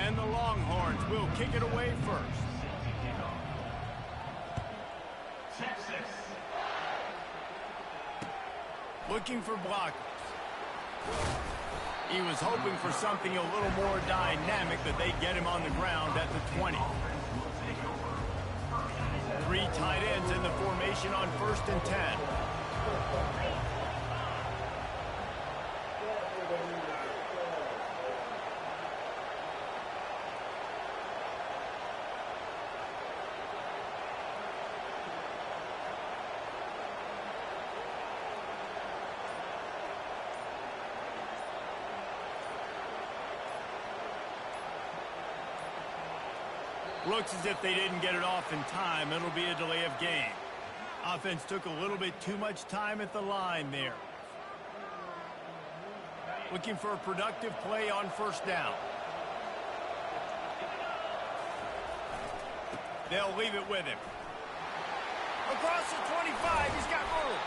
And the Longhorns will kick it away first. Looking for blockers. He was hoping for something a little more dynamic, that they get him on the ground at the 20. 3 tight ends in the formation on 1st and 10. Looks as if they didn't get it off in time. It'll be a delay of game. Offense took a little bit too much time at the line there. Looking for a productive play on 1st down. They'll leave it with him. Across the 25, he's got room.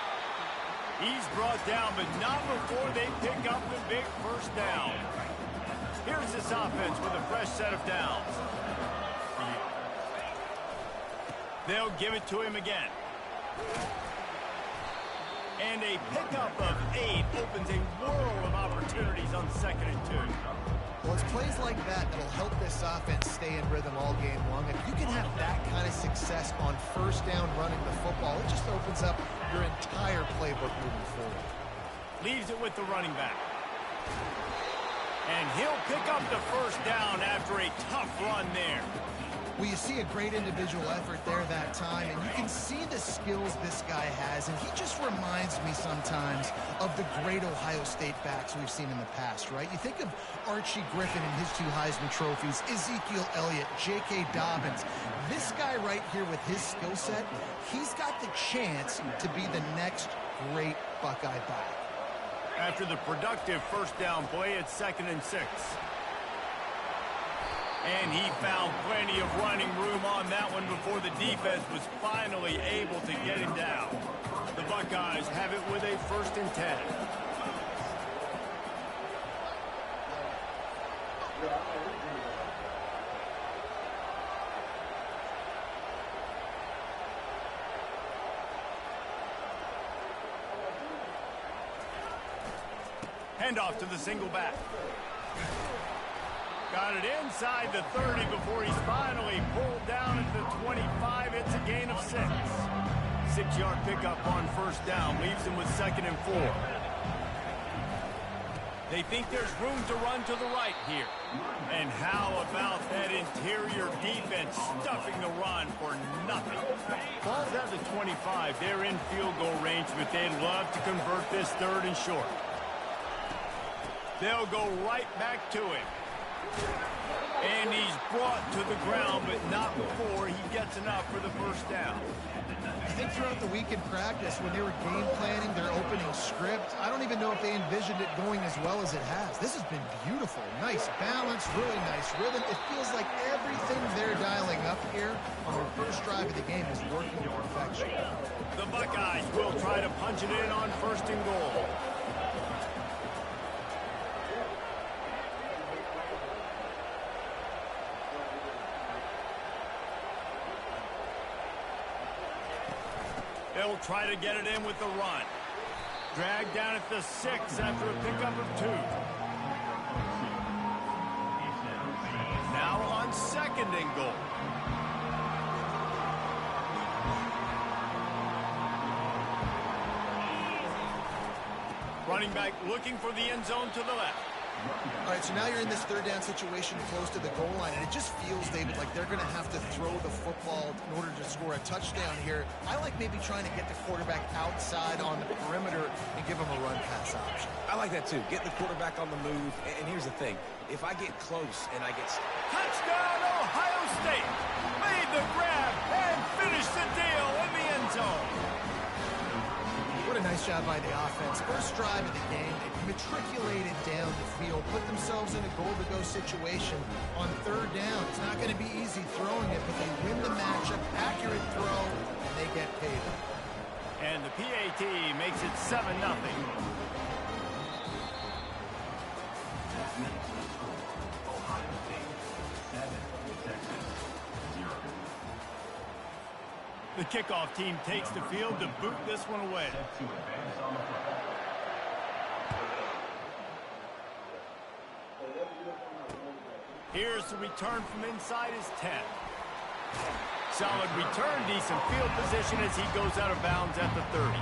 He's brought down, but not before they pick up the big 1st down. Here's this offense with a fresh set of downs. They'll give it to him again. And a pickup of 8 opens a world of opportunities on 2nd and 2. Well, it's plays like that that'll help this offense stay in rhythm all game long. If you can have that kind of success on 1st down running the football, it just opens up your entire playbook moving forward. Leaves it with the running back. And he'll pick up the 1st down after a tough run there. Well, you see a great individual effort there that time, and you can see the skills this guy has, and he just reminds me sometimes of the great Ohio State backs we've seen in the past, right? You think of Archie Griffin and his 2 Heisman trophies, Ezekiel Elliott, J.K. Dobbins. This guy right here with his skill set, he's got the chance to be the next great Buckeye back. After the productive 1st down play, it's 2nd and 6. And he found plenty of running room on that one before the defense was finally able to get him down. The Buckeyes have it with a 1st and 10. Handoff to the single back. Got it inside the 30 before he's finally pulled down at the 25. It's a gain of 6. 6-yard pickup on 1st down. Leaves him with 2nd and 4. They think there's room to run to the right here. And how about that interior defense stuffing the run for nothing? Ball's at the 25. They're in field goal range, but they'd love to convert this 3rd and short. They'll go right back to him. And he's brought to the ground, but not before he gets enough for the 1st down. I think throughout the week in practice, when they were game planning their opening script, I don't even know if they envisioned it going as well as it has. This has been beautiful. Nice balance, really nice rhythm. It feels like everything they're dialing up here on their 1st drive of the game is working to perfection. The Buckeyes will try to punch it in on 1st and goal. They'll try to get it in with the run. Dragged down at the 6 after a pickup of 2. Now on 2nd and goal. Running back looking for the end zone to the left. All right, so now you're in this 3rd down situation close to the goal line, and it just feels, David, like they're going to have to throw the football in order to score a touchdown here. I like maybe trying to get the quarterback outside on the perimeter and give him a run-pass option. I like that, too. Get the quarterback on the move. And here's the thing. If I get close and I get... Touchdown, Ohio State! Made the grab and finished the deal in the end zone. What a nice job by the offense. 1st drive of the game, they matriculated down the field, put themselves in a goal-to-go situation on 3rd down. It's not going to be easy throwing it, but they win the matchup, accurate throw, and they get paid. And the PAT makes it 7-0. The kickoff team takes the field to boot this one away. Here's the return from inside his 10. Solid return, decent field position as he goes out of bounds at the 30.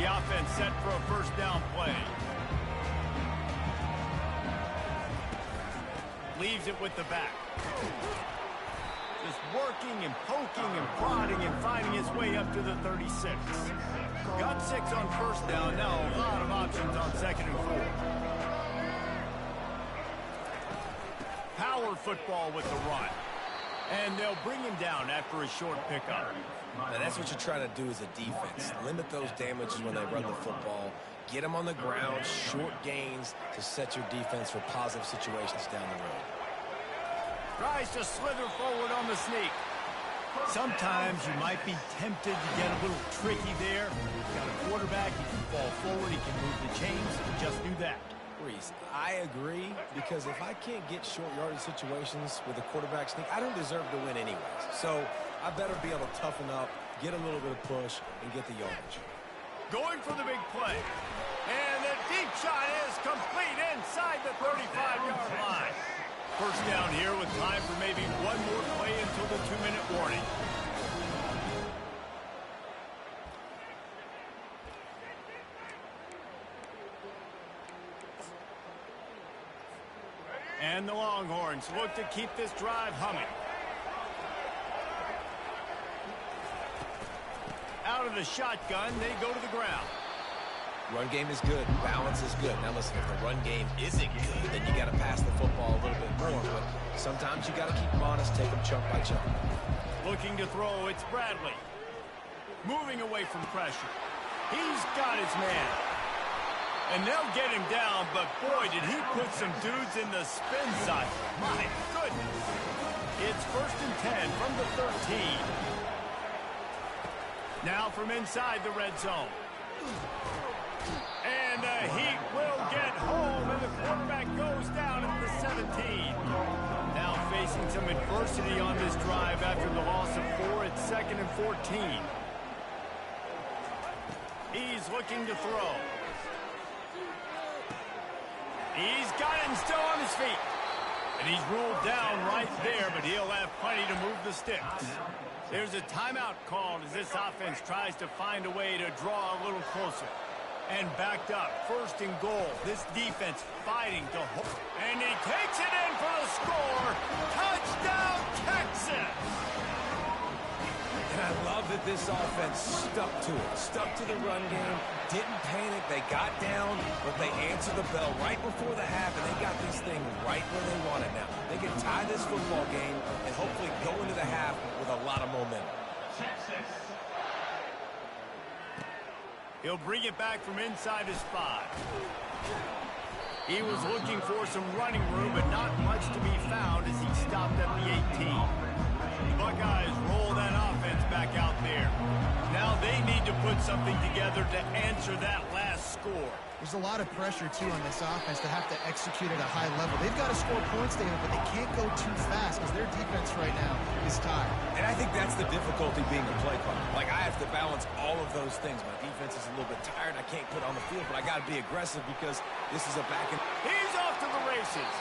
The offense set for a first down play. Leaves it with the back. Just working and poking and prodding and finding his way up to the 36. Got 6 on first down. Now a lot of options on 2nd and 4. Power football with the run. And they'll bring him down after a short pickup. Now that's what you're trying to do as a defense. Limit those damages when they run the football. Get them on the ground, short gains to set your defense for positive situations down the road. Tries to slither forward on the sneak. Sometimes you might be tempted to get a little tricky there. He's got a quarterback. He can fall forward. He can move the chains. Just do that. Reese, I agree, because if I can't get short yardage situations with a quarterback sneak, I don't deserve to win anyways. So I better be able to toughen up, get a little bit of push, and get the yardage. Going for the big play. And the deep shot is complete inside the 35-yard line. First down here with time for maybe one more play until the 2-minute warning. And the Longhorns look to keep this drive humming. Out of the shotgun, they go to the ground. Run game is good. Balance is good. Now listen, if the run game isn't good, then you got to pass the football a little bit more. But sometimes you got to keep them honest, take them chunk by chunk. Looking to throw, it's Bradley. Moving away from pressure. He's got his man. And they'll get him down, but boy, did he put some dudes in the spin cycle. My goodness. It's 1st and 10 from the 13. Now from inside the red zone. And the Heat will get home, and the quarterback goes down at the 17. Now facing some adversity on this drive after the loss of 4 at 2nd and 14. He's looking to throw. He's got it and still on his feet. And he's ruled down right there, but he'll have plenty to move the sticks. There's a timeout called as this offense tries to find a way to draw a little closer. And backed up, 1st and goal. This defense fighting to hold. And he takes it in for the score. Touchdown, Texas! And I love that this offense stuck to it. Stuck to the run game. Didn't panic. They got down, but they answered the bell right before the half, and they got this thing right where they want it now. They can tie this football game and hopefully go into the half with a lot of momentum. He'll bring it back from inside his 5. He was looking for some running room, but not much to be found as he stopped at the 18. The Buckeyes roll that offense back out there. Now they need to put something together to answer that last score. There's a lot of pressure, too, on this offense to have to execute at a high level. They've got to score points, David, but they can't go too fast because their defense right now is tired. And I think that's the difficulty being a play caller. Like, I have to balance all of those things. My defense is a little bit tired. I can't put on the field, but I got to be aggressive because this is a back and... He's off to the races.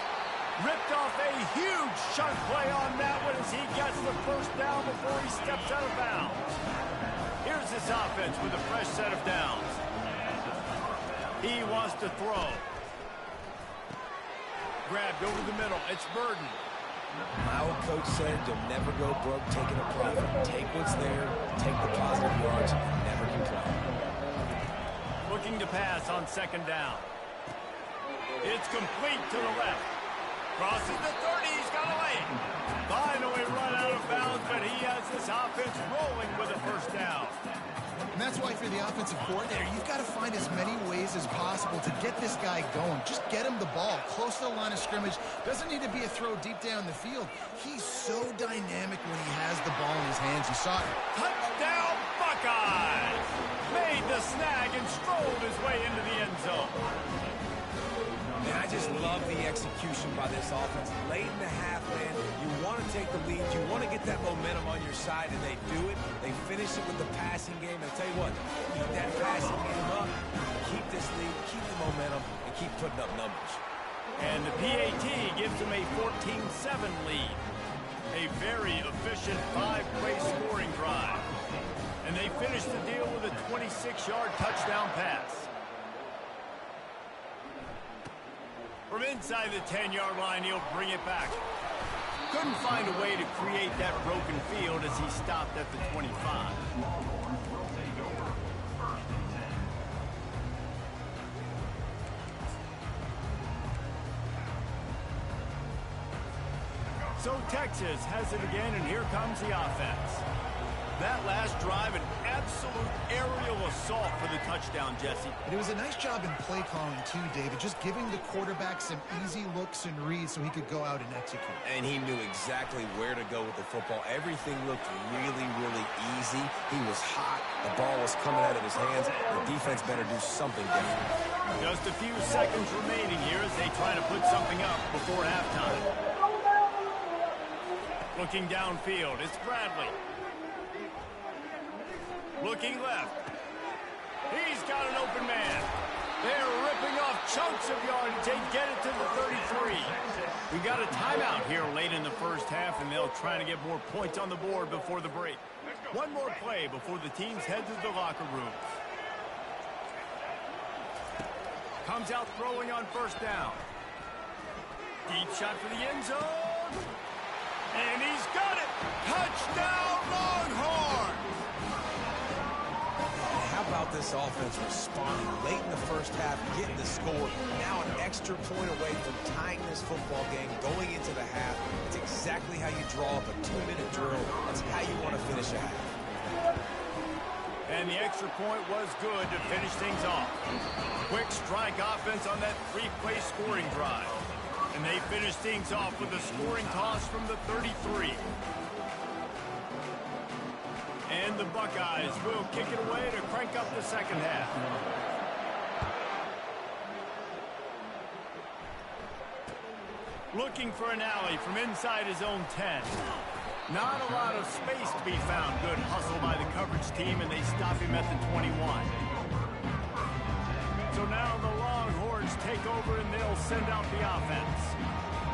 Ripped off a huge chunk play on that one as he gets the first down before he steps out of bounds. Here's this offense with a fresh set of downs. He wants to throw. Grabbed over the middle. It's Burden. My old coach said you'll never go broke taking a profit. Take what's there, take the positive yards, and never complain. Looking to pass on 2nd down. It's complete to the left. Crosses the 30. He's got a lane. Finally run out of bounds, but he has this offense rolling with a first down. And that's why for the offensive coordinator, you've got to find as many ways as possible to get this guy going. Just get him the ball close to the line of scrimmage. Doesn't need to be a throw deep down the field. He's so dynamic when he has the ball in his hands. You saw it. Touchdown, Buckeyes! Made the snag and strolled his way into the end zone. And I just love the execution by this offense. Late in the half, man, you want to take the lead. You want to get that momentum on your side, and they do it. They finish it with the passing game. And I tell you what, keep that passing game up, keep this lead, keep the momentum, and keep putting up numbers. And the PAT gives them a 14-7 lead. A very efficient 5-play scoring drive. And they finish the deal with a 26-yard touchdown pass. From inside the 10-yard line, he'll bring it back. Couldn't find a way to create that broken field as he stopped at the 25. So Texas has it again, and here comes the offense. That last drive, an absolute aerial assault for the touchdown, Jesse. It was a nice job in play calling, too, David, just giving the quarterback some easy looks and reads so he could go out and execute. And he knew exactly where to go with the football. Everything looked really, really easy. He was hot. The ball was coming out of his hands. The defense better do something different. Just a few seconds remaining here as they try to put something up before halftime. Looking downfield, it's Bradley. Looking left. He's got an open man. They're ripping off chunks of yardage. They get it to the 33. We got a timeout here late in the first half, and they'll try to get more points on the board before the break. One more play before the teams head to the locker rooms. Comes out throwing on first down. Deep shot for the end zone. And he's got it. Touchdown, Longhorn. How about this offense responding late in the first half, getting the score, now an extra point away from tying this football game, going into the half. It's exactly how you draw up a 2-minute drill. That's how you want to finish a half. And the extra point was good to finish things off. Quick strike offense on that 3-play scoring drive. And they finish things off with a scoring toss from the 33. And the Buckeyes will kick it away to crank up the second half. Looking for an alley from inside his own 10. Not a lot of space to be found. Good hustle by the coverage team, and they stop him at the 21. So now the Longhorns take over, and they'll send out the offense.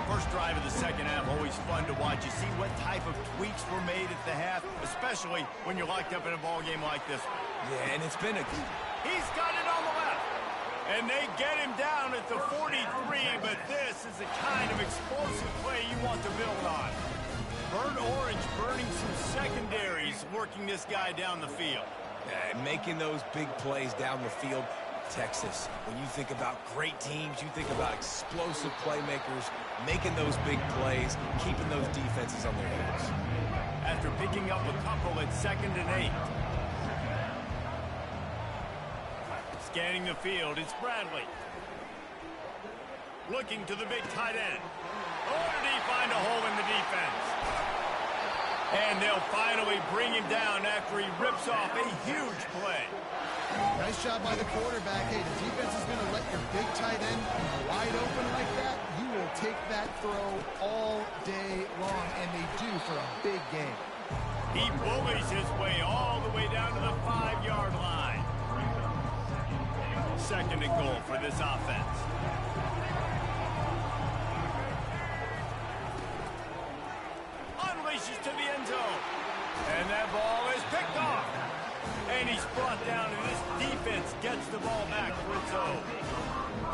First drive of the second half, always fun to watch. You see what type of tweaks were made at the half, especially when you're locked up in a ball game like this one. Yeah, and it's been a... He's got it on the left. And they get him down at the 43, but this is the kind of explosive play you want to build on. Burnt Orange burning some secondaries, working this guy down the field. Making those big plays down the field. Texas, when you think about great teams, you think about explosive playmakers, making those big plays, keeping those defenses on their heels. After picking up a couple at 2nd and 8. Scanning the field, it's Bradley. Looking to the big tight end. Oh, did he find a hole in the defense? And they'll finally bring him down after he rips off a huge play. Nice job by the quarterback. Hey, the defense is going to let your big tight end be wide open like that. You will take that throw all day long, and they do for a big game. He bullies his way all the way down to the 5-yard line. 2nd and goal for this offense. Unleashes to the end zone. And that ball is picked off. And he's brought down, and this defense gets the ball back for its own.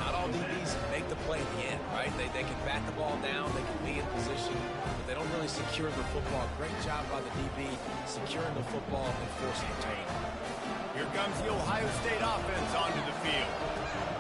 Not all DBs make the play at the end, right? They can bat the ball down, they can be in position, but they don't really secure the football. Great job by the DB securing the football and forcing the turnover. Here comes the Ohio State offense onto the field.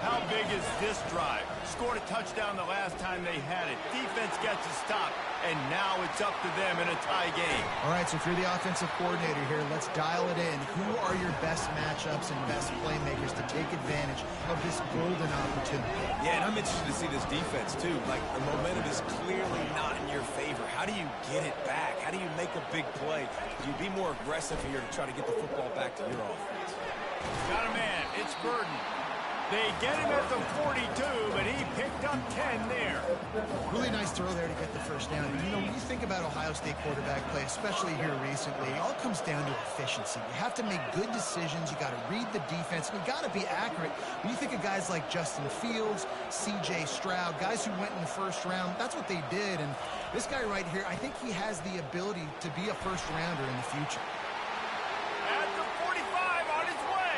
How big is this drive? Scored a touchdown the last time they had it. Defense gets a stop, and now it's up to them in a tie game. All right, so if you're the offensive coordinator here, let's dial it in. Who are your best matchups and best playmakers to take advantage of this golden opportunity? Yeah, and I'm interested to see this defense, too. Like, the momentum is clearly not in your favor. How do you get it back? How do you make a big play? Do you be more aggressive here to try to get the football back to your offense? Got a man. It's Burden. They get him at the 42, but he picked up 10 there. Really nice throw there to get the first down. And, you know, when you think about Ohio State quarterback play, especially here recently, it all comes down to efficiency. You have to make good decisions. You got to read the defense. And you got to be accurate. When you think of guys like Justin Fields, C.J. Stroud, guys who went in the first round, that's what they did. And this guy right here, I think he has the ability to be a first-rounder in the future. At the 45, on his way.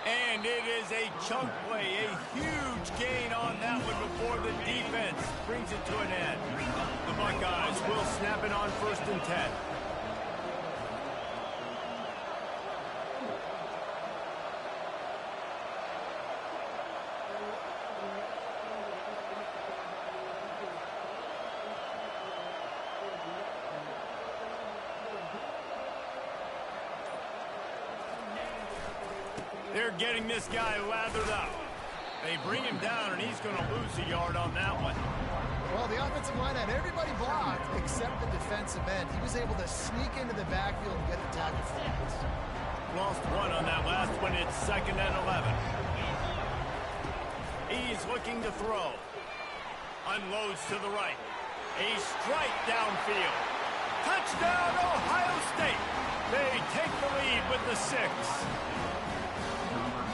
And it is a chunk play, a huge gain on that one before the defense brings it to an end. The Buckeyes will snap it on 1st and 10. They're getting this guy lathered up. They bring him down, and he's going to lose a yard on that one. Well, the offensive line had everybody blocked except the defensive end. He was able to sneak into the backfield and get the tackle for us. Lost one on that last one. It's 2nd and 11. He's looking to throw. Unloads to the right. A strike downfield. Touchdown, Ohio State. They take the lead with the 6.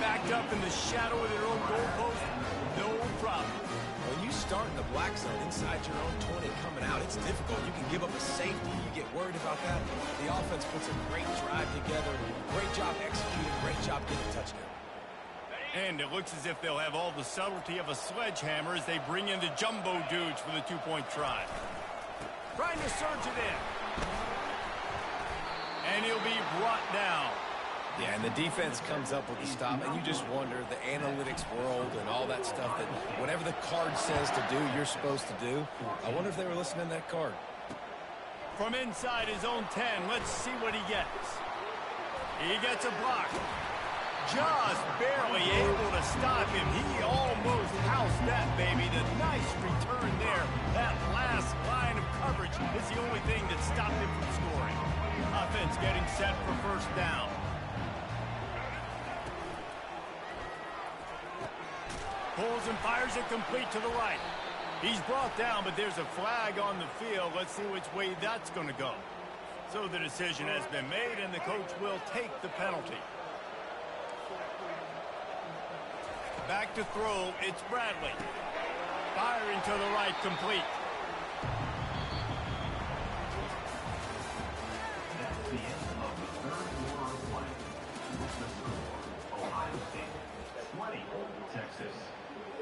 Backed up in the shadow of their own goalpost, no problem. When you start in the black zone inside your own 20 coming out, it's difficult. You can give up a safety. You get worried about that. The offense puts a great drive together. Great job executing. Great job getting a touchdown. And it looks as if they'll have all the subtlety of a sledgehammer as they bring in the jumbo dudes for the 2-point try. Trying to surge it in. And he'll be brought down. Yeah, and the defense comes up with the stop, and you just wonder, the analytics world and all that stuff, that whatever the card says to do, you're supposed to do. I wonder if they were listening to that card. From inside his own 10, let's see what he gets. He gets a block. Just barely able to stop him. He almost housed that, baby. The nice return there. That last line of coverage is the only thing that stopped him from scoring. Offense getting set for 1st down. Pulls and fires it complete to the right. He's brought down, but there's a flag on the field. Let's see which way that's going to go. So the decision has been made, and the coach will take the penalty. Back to throw, it's Bradley. Firing to the right, complete. That's the end of the 3rd quarter of play. Ohio State 20, Texas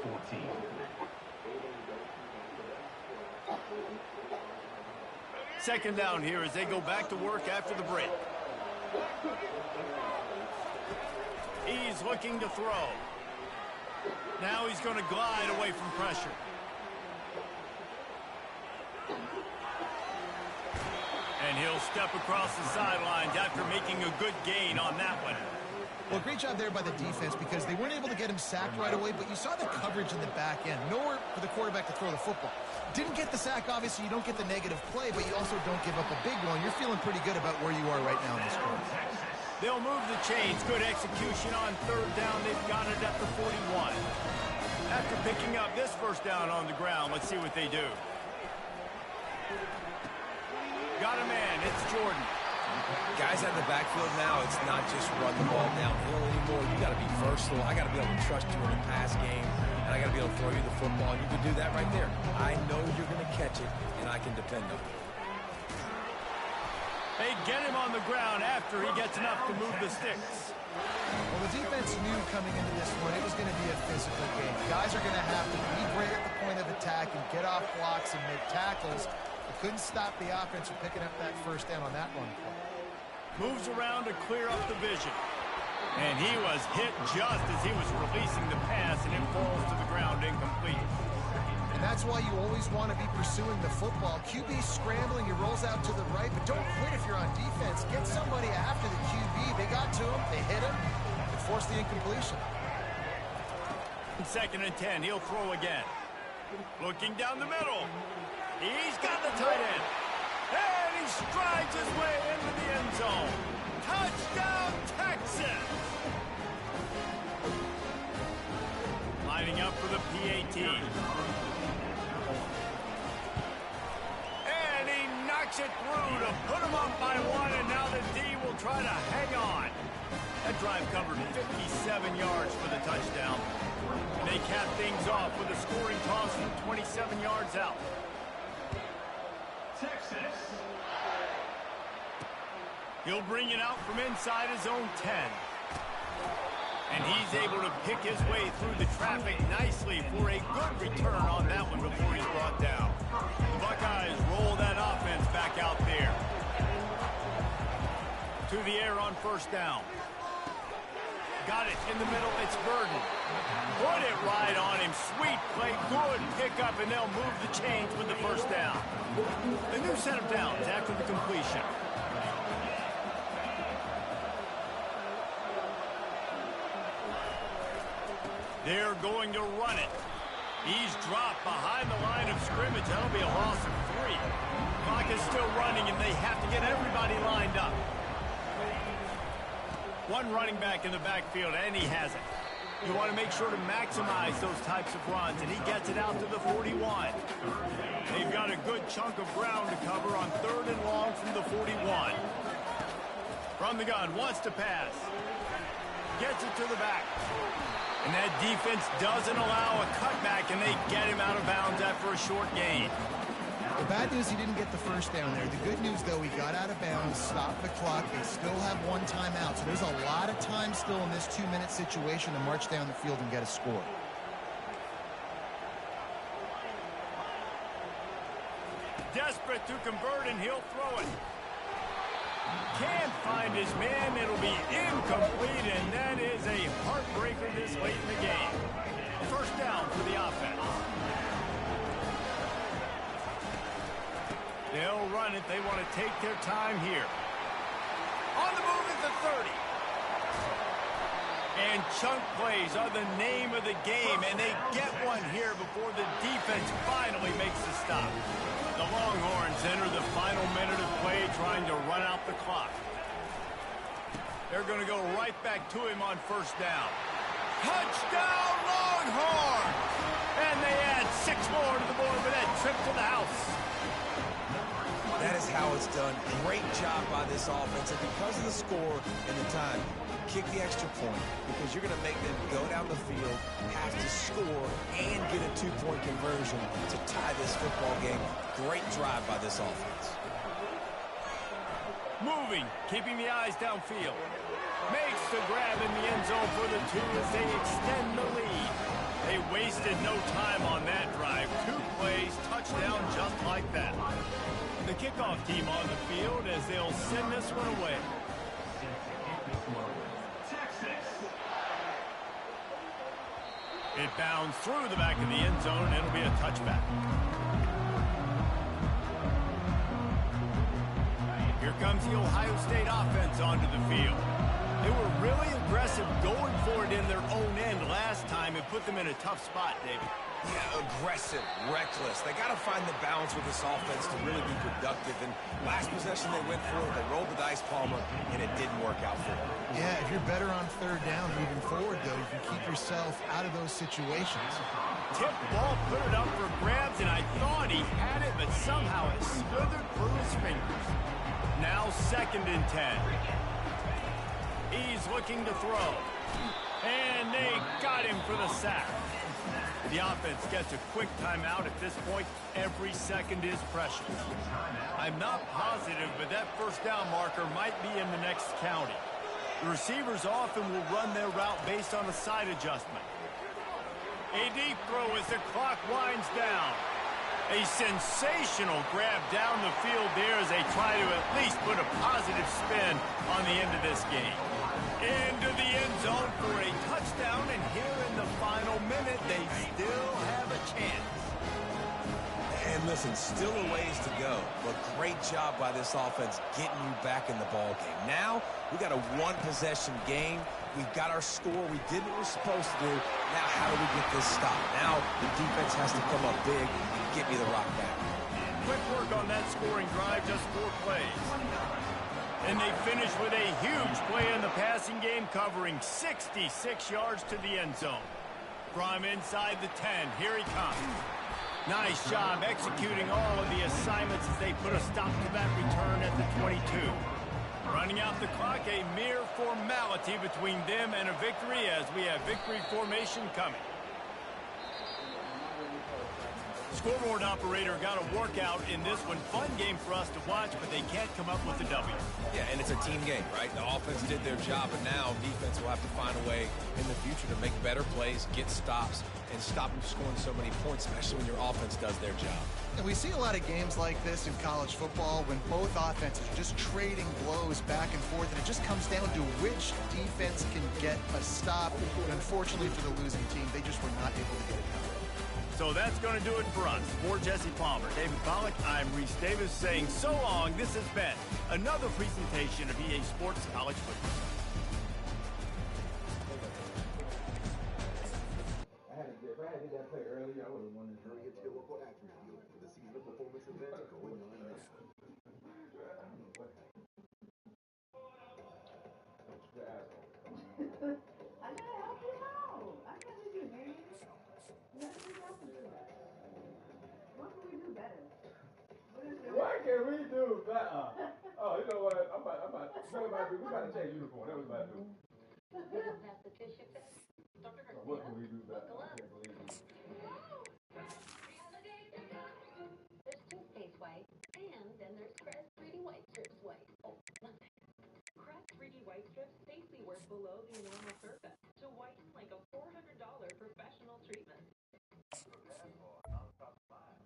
14. Second down here as they go back to work after the break. He's looking to throw. Now he's going to glide away from pressure. And he'll step across the sidelines after making a good gain on that one. Well, great job there by the defense because they weren't able to get him sacked right away, but you saw the coverage in the back end. Nowhere for the quarterback to throw the football. Didn't get the sack, obviously. You don't get the negative play, but you also don't give up a big one. You're feeling pretty good about where you are right now in this quarter. They'll move the chains. Good execution on 3rd down. They've got it at the 41. After picking up this 1st down on the ground, let's see what they do. Got a man. It's Jordan. Guys at the backfield now, it's not just run the ball downhill anymore. You got to be versatile. I got to be able to trust you in the pass game, and I got to be able to throw you the football, and you can do that right there. I know you're going to catch it, and I can depend on it. They get him on the ground after he gets enough to move the sticks. Well, the defense knew coming into this one it was going to be a physical game. Guys are going to have to be great at the point of attack and get off blocks and make tackles. They couldn't stop the offense from picking up that 1st down on that run play. Moves around to clear up the vision. And he was hit just as he was releasing the pass, and it falls to the ground incomplete. And that's why you always want to be pursuing the football. QB scrambling, he rolls out to the right, but don't quit if you're on defense. Get somebody after the QB. They got to him, they hit him, and forced the incompletion. 2nd and 10, he'll throw again. Looking down the middle. He's got the tight end. And he strides his way into the end zone. Touchdown, Texas! lining up for the PAT. And he knocks it through to put him up by one, and now the D will try to hang on. That drive covered 57 yards for the touchdown. And they cap things off with a scoring toss from 27 yards out. Texas. He'll bring it out from inside his own 10. And he's able to pick his way through the traffic nicely for a good return on that one before he's brought down. The Buckeyes roll that offense back out there. To the air on first down. Got it in the middle. It's Burden. Put it right on him. Sweet play. Good pickup, and they'll move the chains with the first down. The new set of downs after the completion. They're going to run it. He's dropped behind the line of scrimmage. That'll be a loss of 3. Clock is still running, and they have to get everybody lined up. One running back in the backfield, and he has it. You want to make sure to maximize those types of runs, and he gets it out to the 41. They've got a good chunk of ground to cover on 3rd and long from the 41. From the gun, wants to pass. Gets it to the back. And that defense doesn't allow a cutback, and they get him out of bounds after a short gain. The bad news, he didn't get the first down there. The good news, though, he got out of bounds, stopped the clock. They still have one timeout, so there's a lot of time still in this 2-minute situation to march down the field and get a score. Desperate to convert, and he'll throw it. Can't find his man. It'll be incomplete, and that is a heartbreaker this late in the game. First down for the offense. They'll run it. They want to take their time here. On the move is the 30. And chunk plays are the name of the game, and they get one here before the defense finally makes the stop. The Longhorns enter the final minute of play trying to run out the clock. They're going to go right back to him on first down. Touchdown, Longhorns! And they add 6 more to the board with that trip to the house. That is how it's done. Great job by this offense. And because of the score and the time, kick the extra point because you're going to make them go down the field, have to score, and get a 2-point conversion to tie this football game. Great drive by this offense. Moving, keeping the eyes downfield. Makes the grab in the end zone for the 2 as they extend the lead. They wasted no time on that drive. 2 plays, touchdown just like that. The kickoff team on the field as they'll send this one away. It bounds through the back of the end zone, and it'll be a touchback. Here comes the Ohio State offense onto the field. They were really aggressive going for it in their own end last time and put them in a tough spot, David. Yeah, aggressive, reckless. They got to find the balance with this offense to really be productive. And last possession they went for it, they rolled the dice, Palmer, and it didn't work out for them. Yeah, if you're better on 3rd down moving forward, though, you can keep yourself out of those situations. Tip ball, put it up for grabs, and I thought he had it, but somehow it slithered through his fingers. Now 2nd and 10. He's looking to throw. And they got him for the sack. The offense gets a quick timeout at this point. Every second is precious. I'm not positive, but that first down marker might be in the next county. The receivers often will run their route based on a side adjustment. A deep throw as the clock winds down. A sensational grab down the field there as they try to at least put a positive spin on the end of this game. Into the end zone for a touchdown, and here in the final minute, they still have a chance. And listen, still a ways to go, but great job by this offense getting you back in the ball game. Now, we got a 1-possession game. We've got our score. We did what we're supposed to do. Now, how do we get this stop? Now, the defense has to come up big and get me the rock back. Quick work on that scoring drive, just 4 plays. And they finish with a huge play in the passing game, covering 66 yards to the end zone. From inside the 10, here he comes. Nice job executing all of the assignments as they put a stop to that return at the 22. Running out the clock, a mere formality between them and a victory as we have victory formation coming. Scoreboard operator got a workout in this one. Fun game for us to watch, but they can't come up with a W. Yeah, and it's a team game, right? The offense did their job, but now defense will have to find a way in the future to make better plays, get stops, and stop them scoring so many points, especially when your offense does their job. And we see a lot of games like this in college football when both offenses are just trading blows back and forth, and it just comes down to which defense can get a stop. But unfortunately for the losing team, they just were not able to get it done. So that's going to do it for us. For Jesse Palmer, David Pollack, I'm Reese Davis saying so long. This has been another presentation of EA Sports College Football. If I had did that play earlier, I would have won this. Get your local accuracy deal for the season performance event going on now. I gotta help you out. I gotta do, man. Nothing happened to that. What can we do better? What can we do better? Oh, you know what? I'm about to do. We got to change uniform. That was about to do. That's the tissue fix. Dr. Garcia. What can we do better? I can't believe it. There's toothpaste white, and then there's Crest 3D White Strips white. Oh, one second. Crest 3D White Strips safely work below the normal surface to whiten like a $400 professional treatment.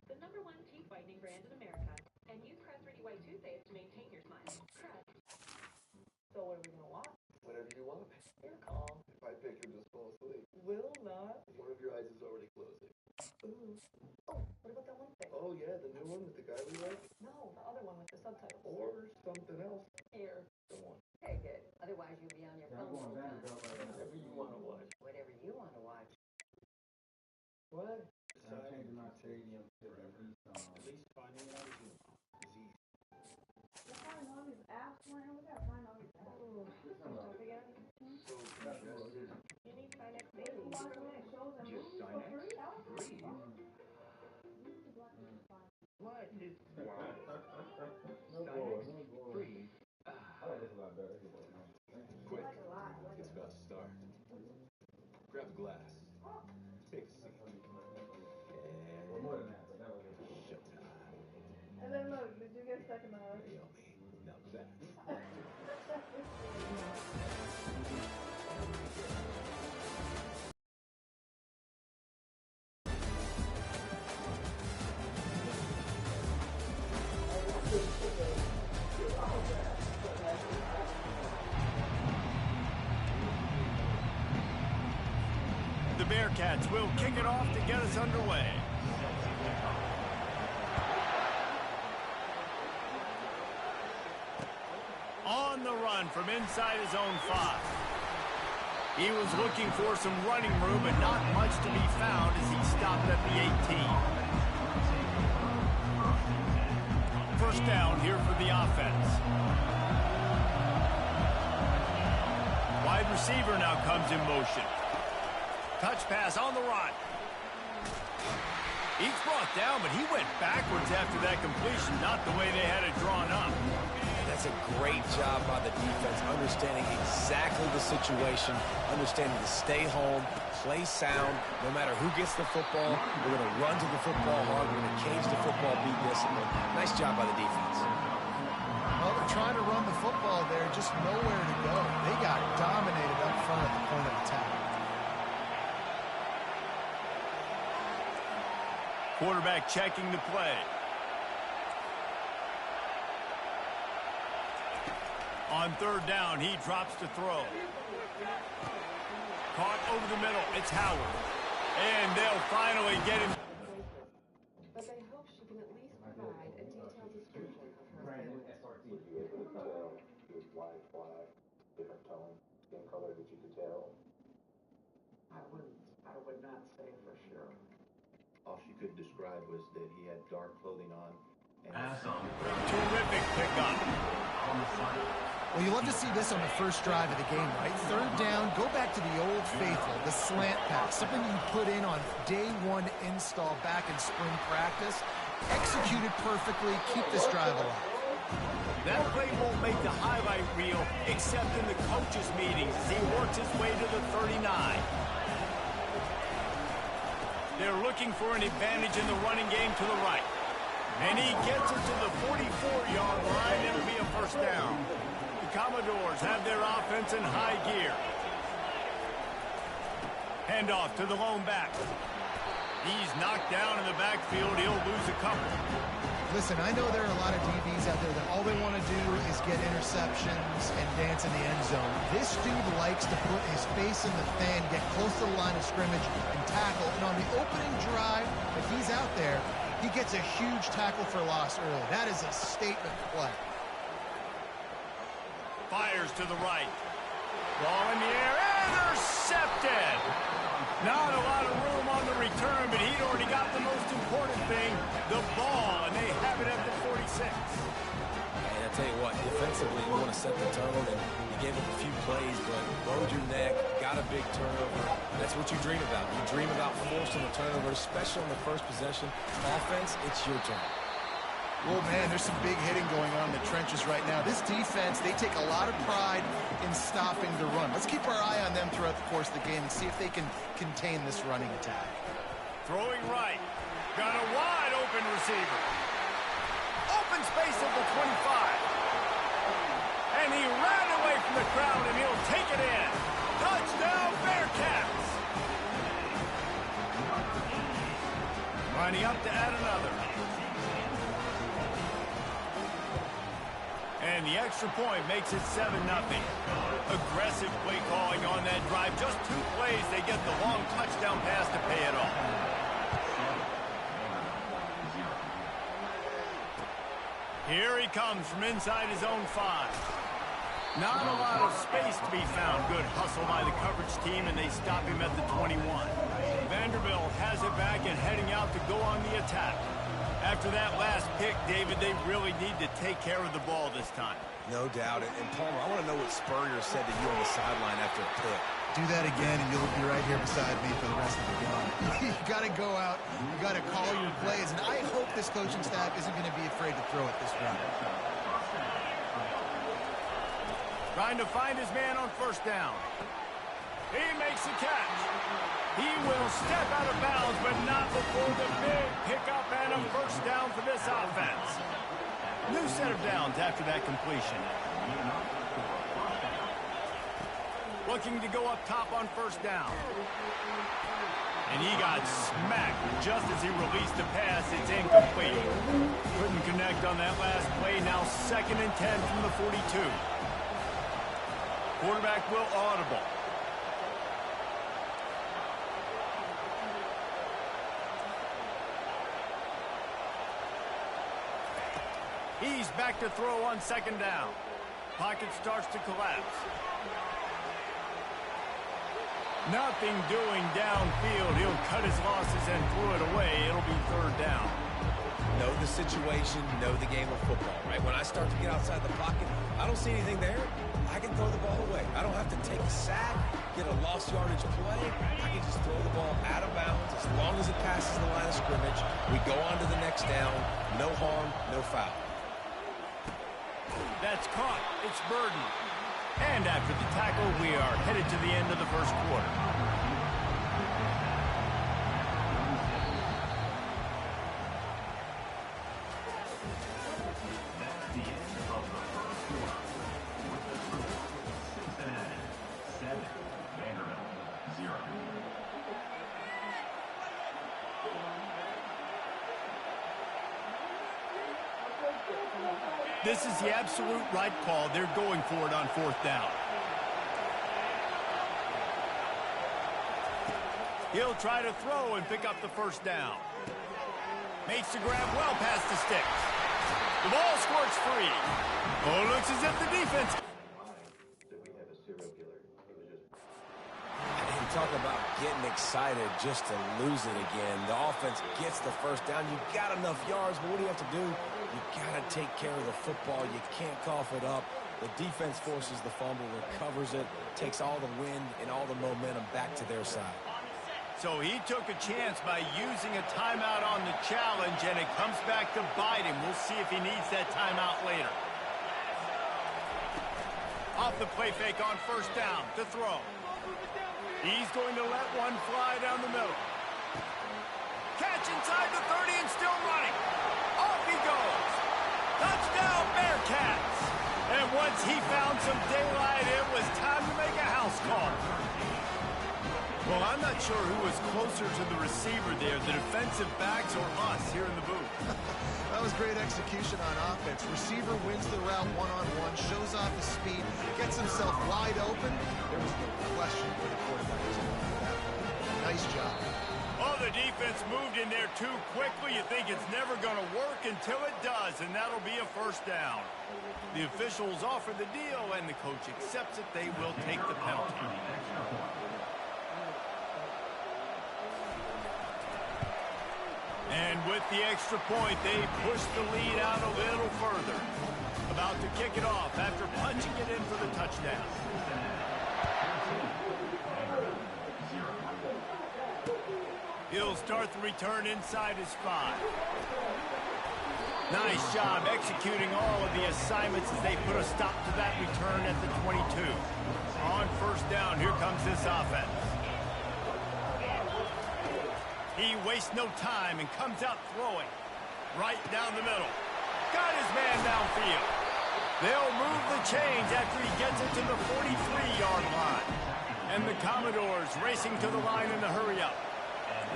The #1 teeth whitening brand in America. And use Crest 3D White toothpaste to maintain your smile. Crest. So what are we gonna watch? Whatever you want. You're calm. If I pick, you'll just fall asleep. Will not. One of your eyes is already closing. Ooh. Oh, what about that one thing? Oh, yeah, the new one with the guy we like? No, the other one with the subtitles. Or something else. Here. Come on. Take it. Otherwise, you'll be on your phone all the time. Whatever you want to watch. Whatever you want to watch. What? I'm changing my stadium to the At least finding out is easy. Let's find all these apps, man. We gotta find all these apps. Stop again. So congested. You need Sinex We Daily. can watch all these shows and Just movies sign for X. free. Free. What is wow? No boy, no boy. Free. I like this a lot better. Quick. It's about to start. Grab a glass. Take a seat. Well, more than that, but that was it. Showtime. And then look, did you get stuck in the house? Yummy. Now that. The Bearcats will kick it off to get us underway. On the run from inside his own 5. He was looking for some running room, but not much to be found as he stopped at the 18. First down here for the offense. Wide receiver now comes in motion. Touch pass on the run. He's brought down, but he went backwards after that completion, not the way they had it drawn up. That's a great job by the defense, understanding exactly the situation, understanding to stay home, play sound. No matter who gets the football, we're going to run to the football hard. We're going to cage the football, be disciplined. Nice job by the defense. Well, they're trying to run the football there, just nowhere to go. They got dominated up front at the point of attack. Quarterback checking the play. On third down, he drops to throw. Caught over the middle. It's Howard. And they'll finally get him. But they hope she can at least provide a detailed description of her Brandon family. SRT. Would you be able to tell his white, black, different tone, skin color that you could tell? I would not say for sure. All she could describe was that he had dark clothing on Pass on Terrific pickup. Well, you love to see this on the first drive of the game, right? Third down, go back to the old faithful, the slant pass, something you put in on day one install back in spring practice. Executed perfectly, keep this drive alive. That play won't make the highlight reel except in the coaches' meetings as he works his way to the 39. They're looking for an advantage in the running game to the right. And he gets it to the 44-yard line. It'll be a first down. The Commodores have their offense in high gear. Handoff to the lone back. He's knocked down in the backfield. He'll lose a couple. Listen, I know there are a lot of DBs out there that all they want to do is get interceptions and dance in the end zone. This dude likes to put his face in the fan, get close to the line of scrimmage, and tackle. And on the opening drive, if he's out there, he gets a huge tackle for loss early. That is a statement play. Fires to the right. Ball in the air. Intercepted. Not a lot of room on the return, but he'd already got the most important thing, the ball, and they have it at the 46. And I tell you what, defensively, you want to set the tone, and you gave up a few plays, but bowed your neck, got a big turnover. That's what you dream about. You dream about forcing a turnover, especially on the first possession. Offense, it's your turn. Well, man, there's some big hitting going on in the trenches right now. This defense, they take a lot of pride in stopping the run. Let's keep our eye on them throughout the course of the game and see if they can contain this running attack. Throwing right. Got a wide open receiver. Open space at the 25. And he ran away from the crowd, and he'll take it in. Touchdown, Bearcats. Lining up to add another. And the extra point makes it 7-0. Aggressive play calling on that drive. Just 2 plays, they get the long touchdown pass to pay it off. Here he comes from inside his own 5. Not a lot of space to be found. Good hustle by the coverage team, and they stop him at the 21. Vanderbilt has it back and heading out to go on the attack. After that last pick, David, they really need to take care of the ball this time. No doubt. And Palmer, I want to know what Spurrier said to you on the sideline after a pick. Do that again, and you'll be right here beside me for the rest of the game. You got to go out. You got to call your plays, and I hope this coaching staff isn't going to be afraid to throw it this round. Trying to find his man on first down. He makes the catch. He will step out of bounds, but not before the big pickup and a first down for this offense. New set of downs after that completion. Looking to go up top on first down. And he got smacked just as he released the pass. It's incomplete. Couldn't connect on that last play. Now 2nd and 10 from the 42. Quarterback will audible. He's back to throw on 2nd down. Pocket starts to collapse. Nothing doing downfield. He'll cut his losses and throw it away. It'll be 3rd down. Know the situation, know the game of football, right? When I start to get outside the pocket, I don't see anything there. I can throw the ball away. I don't have to take a sack, get a lost yardage play. I can just throw the ball out of bounds as long as it passes the line of scrimmage. We go on to the next down. No harm, no foul. That's caught. It's Burden. And after the tackle, we are headed to the end of the first quarter. That's the end of the first quarter. With the score, Cincinnati 7, Vanderbilt 0. This is the absolute right call. They're going for it on 4th down. He'll try to throw and pick up the first down. Makes the grab well past the sticks. The ball squirts free. Oh, looks as if the defense... That we have a serial killer. It was just... And talk about getting excited just to lose it again. The offense gets the first down. You got enough yards, but what do you have to do? You got to take care of the football. You can't cough it up. The defense forces the fumble, recovers it, takes all the wind and all the momentum back to their side. So he took a chance by using a timeout on the challenge, and it comes back to bite him. We'll see if he needs that timeout later. Off the play fake on first down to throw. He's going to let one fly down the middle. Catch inside the 30 and still running. Off he goes. Touchdown, Bearcats. And once he found some daylight, it was time to make a house call. Well, I'm not sure who was closer to the receiver there, the defensive backs or us here in the booth. That was great execution on offense. Receiver wins the route one-on-one, shows off his speed, gets himself wide open. There was no question for the quarterback was going for that play. Nice job. Oh, the defense moved in there too quickly. You think it's never going to work until it does, and that'll be a first down. The officials offer the deal, and the coach accepts it. They will take the penalty. And with the extra point, they push the lead out a little further. About to kick it off after punching it in for the touchdown. He'll start the return inside his 5. Nice job executing all of the assignments as they put a stop to that return at the 22. On first down, here comes this offense. He wastes no time and comes out throwing. Right down the middle. Got his man downfield. They'll move the chains after he gets it to the 43-yard line. And the Commodores racing to the line in the hurry-up.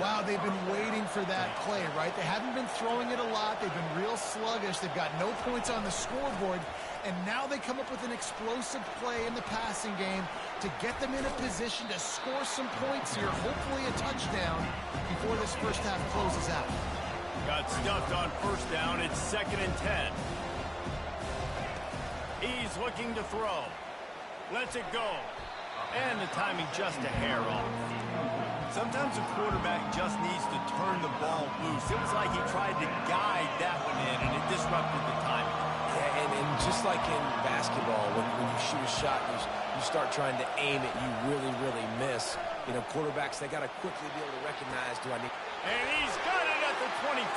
Wow, they've been waiting for that play, right? They haven't been throwing it a lot. They've been real sluggish. They've got no points on the scoreboard. And now they come up with an explosive play in the passing game to get them in a position to score some points here, hopefully a touchdown, before this first half closes out. Got stuffed on first down. It's 2nd and 10. He's looking to throw. Lets it go. And the timing just a hair off. Sometimes a quarterback just needs to turn the ball loose. It was like he tried to guide that one in, and it disrupted the timing. Yeah, and just like in basketball, when you shoot a shot, you start trying to aim it, you really miss. You know, quarterbacks, they got to quickly be able to recognize, do I need... And he's got it at the 25.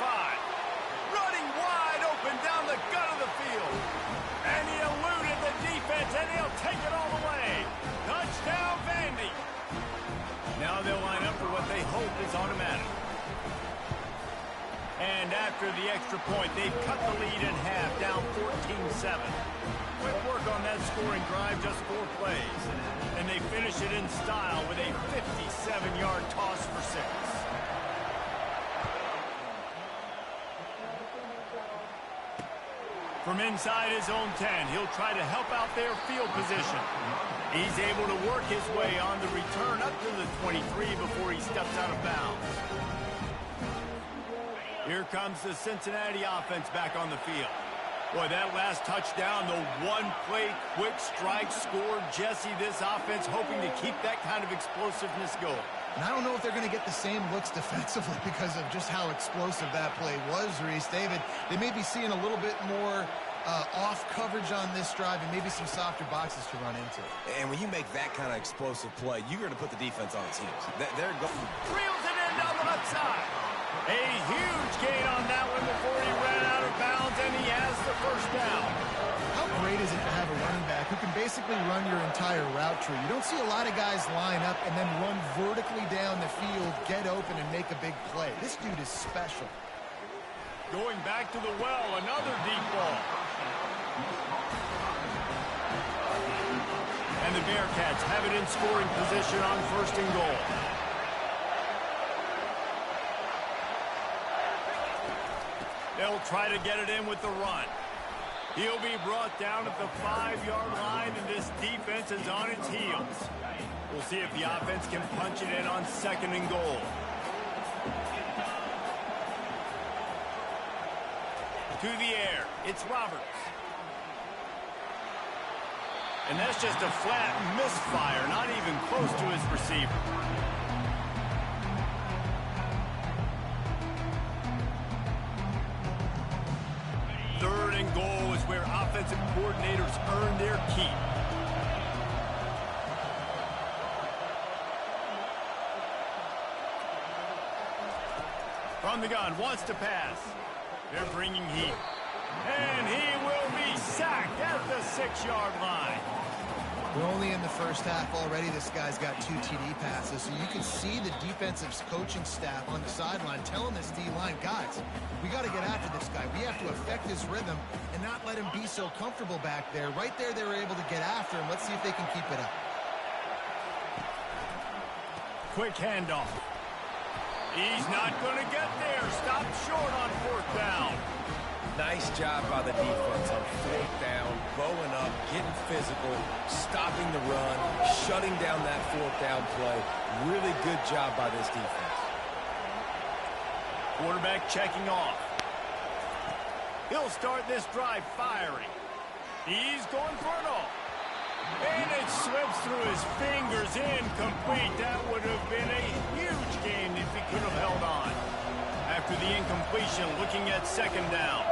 Running wide open down the gut of the field. And he eluded the defense, and he'll take it all the way. Touchdown, Vandy. Now they'll line up for what they hope is automatic. And after the extra point, they've cut the lead in half, down 14-7. Quick work on that scoring drive, just 4 plays. And they finish it in style with a 57-yard toss for 6. From inside his own 10, he'll try to help out their field position. He's able to work his way on the return up to the 23 before he steps out of bounds. Here comes the Cincinnati offense back on the field. Boy, that last touchdown, the one-play quick strike scored. Jesse, this offense hoping to keep that kind of explosiveness going. And I don't know if they're going to get the same looks defensively because of just how explosive that play was, Reese. David, they may be seeing a little bit more off coverage on this drive and maybe some softer boxes to run into. And when you make that kind of explosive play, you're going to put the defense on its heels. They're going... Reels it in down the left side. A huge gain on that one before he ran out of bounds, and he has the first down. How great is it to have a running back who can basically run your entire route tree? You don't see a lot of guys line up and then run vertically down the field, get open, and make a big play. This dude is special. Going back to the well, another deep ball. And the Bearcats have it in scoring position on 1st and goal. They'll try to get it in with the run. He'll be brought down at the 5-yard line, and this defense is on its heels. We'll see if the offense can punch it in on 2nd and goal. To the air, it's Roberts. And that's just a flat misfire, not even close to his receiver. where offensive coordinators earn their keep. From the gun, wants to pass. They're bringing heat. And he will be sacked at the 6-yard line. We're only in the first half already. This guy's got 2 TD passes, so you can see the defensive coaching staff on the sideline telling this D-line, guys, we got to get after this guy. We have to affect his rhythm and not let him be so comfortable back there. Right there, they were able to get after him. Let's see if they can keep it up. Quick handoff. He's not going to get there. Stopped short on 4th down. Nice job by the defense on 4th down, bowing up, getting physical, stopping the run, shutting down that 4th down play. Really good job by this defense. Quarterback checking off. He'll start this drive firing. He's going for it all. And it slips through his fingers, incomplete. That would have been a huge gain if he could have held on. After the incompletion, looking at 2nd down.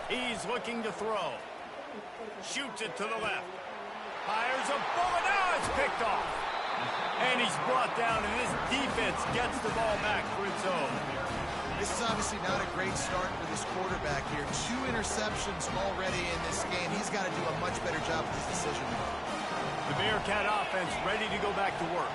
He's looking to throw. Shoots it to the left. Fires a bullet. Now it's picked off. And he's brought down, and this defense gets the ball back for its own. This is obviously not a great start for this quarterback here. 2 interceptions already in this game. He's got to do a much better job with his decision. The Bearcat offense ready to go back to work.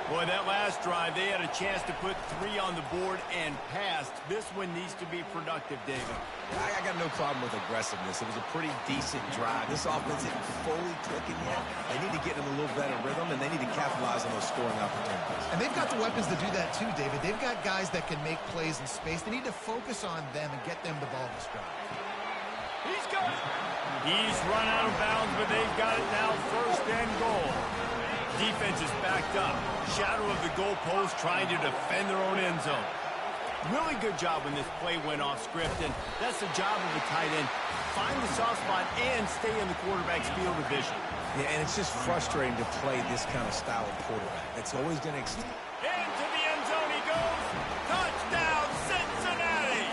Boy, that last drive, they had a chance to put 3 on the board and passed. This one needs to be productive, David. I got no problem with aggressiveness. It was a pretty decent drive. This offense isn't fully clicking yet. They need to get in a little better rhythm, and they need to capitalize on those scoring opportunities. And they've got the weapons to do that too, David. They've got guys that can make plays in space. They need to focus on them and get them the ball this drive. He's got it. He's run out of bounds, but they've got it now 1st and goal. Defense is backed up. Shadow of the goalpost trying to defend their own end zone. Really good job when this play went off script, and that's the job of a tight end. Find the soft spot and stay in the quarterback's field of vision. Yeah, and it's just frustrating to play this kind of style of quarterback. It's always going to extend. Into the end zone he goes. Touchdown, Cincinnati!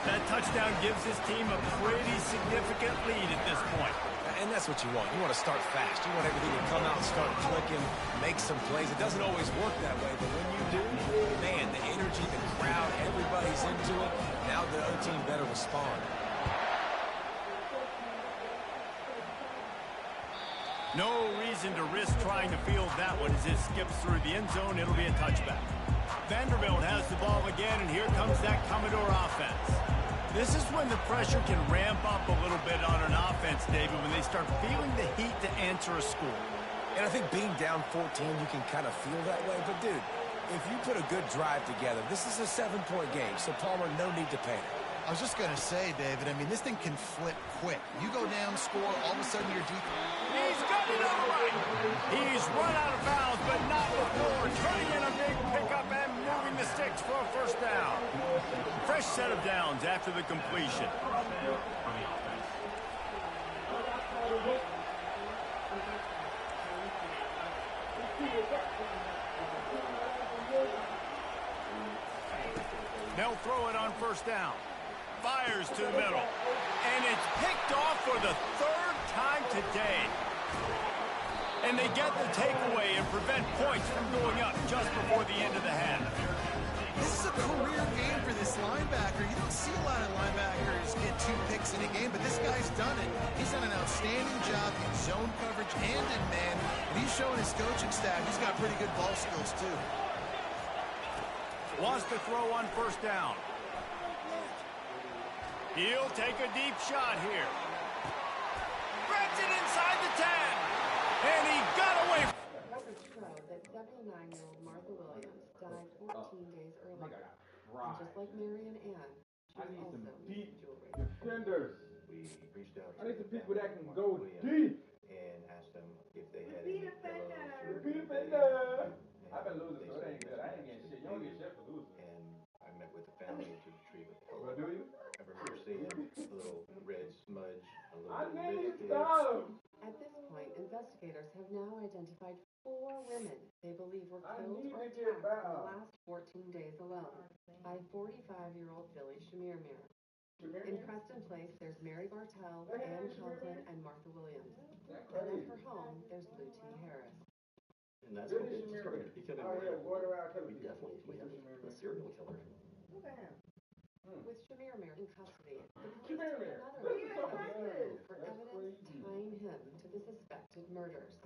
That touchdown gives his team a pretty significant lead at this point. And that's what you want. You want to start fast. You want everything to come out and start clicking, make some plays. It doesn't always work that way, but when you do, man, the energy, the crowd, everybody's into it. Now the other team better respond. No reason to risk trying to field that one as it skips through the end zone. It'll be a touchback. Vanderbilt has the ball again, and here comes that Commodore offense. This is when the pressure can ramp up a little bit on an offense, David, when they start feeling the heat to answer a score. And I think being down 14, you can kind of feel that way. But, dude, if you put a good drive together, this is a 7-point game, so Palmer, no need to panic. I was just going to say, David, I mean, this thing can flip quick. You go down, score, all of a sudden you're deep. He's got it on the right. He's run out of bounds, but not before turning in a big pickup and moving the sticks for a 1st down. Fresh set of downs after the completion. They'll throw it on 1st down. Fires to the middle. And it's picked off for the 3rd time today. And they get the takeaway and prevent points from going up just before the end of the half. This is a career game for this linebacker. You don't see a lot of linebackers get 2 picks in a game, but this guy's done it. He's done an outstanding job in zone coverage and in man. And he's showing his coaching staff he's got pretty good ball skills too. Wants to throw on 1st down. He'll take a deep shot here. Grabs it inside the 10. And he got away. Records show that 79-year-old Martha Williams died 14 days earlier. And just like Marion Ann, she I was need also some into deep jewelry. defenders. We reached out I need some to people that can Martha go Williams deep. and asked them if they had Repeat any offender. fellows who Repeat they offender. had. I've been losing, They so it ain't said good. I ain't getting shit. You don't get shit for losing. And I met with the family to retrieve a pillow. Well, do you? I remember seeing a little red smudge, a little I admitted it. At this point, investigators have now identified 4 women they believe were killed or attacked in the last 14 days alone by 45-year-old Billy Shemirmir. In Preston Place, there's Mary Bartell, Ann Conklin, and Martha Williams. And at her home, there's Lou T. Harris. And that's what it started becoming more. We have a serial killer. Look at him. With Shemirmir in custody, the police took another look for evidence tying him to the suspected murders.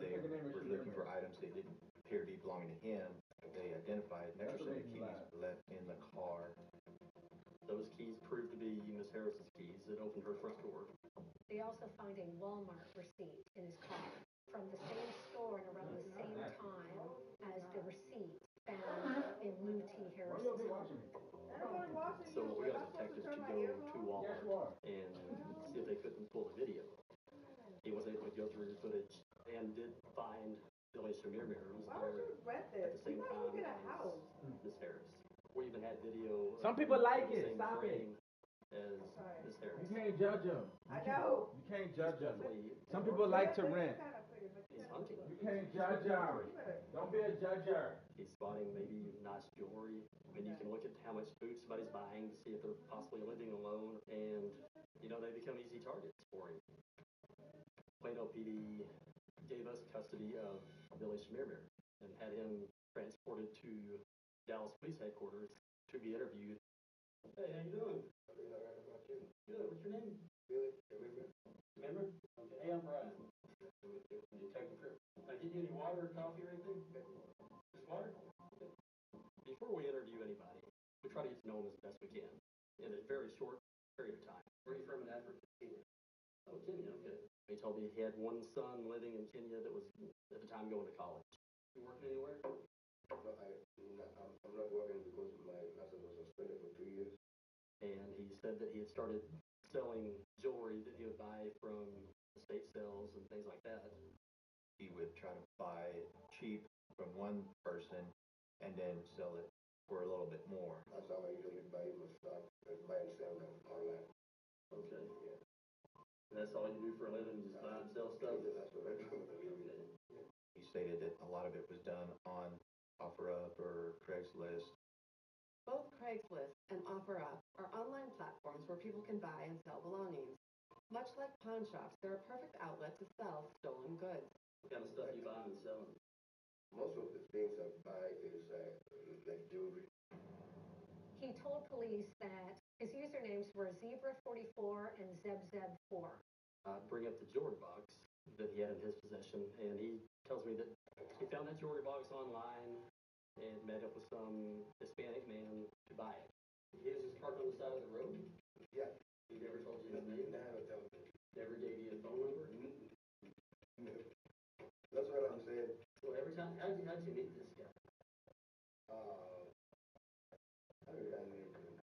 They were looking for items that didn't appear to be belonging to him. They identified an extra set of keys left in the car. Those keys proved to be Miss Harris's keys that opened her front door. They also find a Walmart receipt in his car from the same store and around the same time as the receipt found in Lou T. Harris's home. So we got detectives to go to Walmart and see if they couldn't pull the video. He was able to go through the footage and did find Billy Shemirmir, who was there at the same time as Miss Harris. We even had video. Some people like it. Stop it. As Miss Harris. You can't judge them. I know. You can't judge them. Some people like to rent. He's hunting. You can't judge them. Don't be a judger. He's spotting maybe nice jewelry. I mean, you can look at how much food somebody's buying to see if they're possibly living alone, and you know they become easy targets for him. Plano PD gave us custody of Billy Shemirmir and had him transported to Dallas Police Headquarters to be interviewed. Hey, how you doing? Good. What's your name? Billy Shemirmir. Remember? Okay. Hey, I'm Brian. Detective Crip. Can I get you any water or coffee or anything? Just water? Before we interview anybody, we try to get to know them as best we can in a very short period of time. Where are you from in Africa? Kenya. Oh, Kenya, okay. He told me he had one son living in Kenya that was at the time going to college. You working anywhere? No, I'm not working because my license was suspended for 2 years. And he said that he had started selling jewelry that he would buy from estate sales and things like that. He would try to buy it cheap from one person and then sell it for a little bit more. That's how I usually buy my stuff, buy and sell them online. Okay. Yeah. And that's all you do for a living, just buy and sell stuff? Yeah, that's what I do for a living. Okay. He stated that a lot of it was done on OfferUp or Craigslist. Both Craigslist and OfferUp are online platforms where people can buy and sell belongings. Much like pawn shops, they're a perfect outlet to sell stolen goods. What kind of stuff you buy and sell? Most of the things I buy is like jewelry. He told police that his usernames were Zebra44 and ZebZeb4. Bring up the jewelry box that he had in his possession, and he tells me that he found that jewelry box online and met up with some Hispanic man to buy it. He was just parked on the side of the road? Yeah. He never told you his name? Never told me. Never gave you a phone number? No. That's what I'm saying. So every time, how'd you meet this guy? How did I meet him?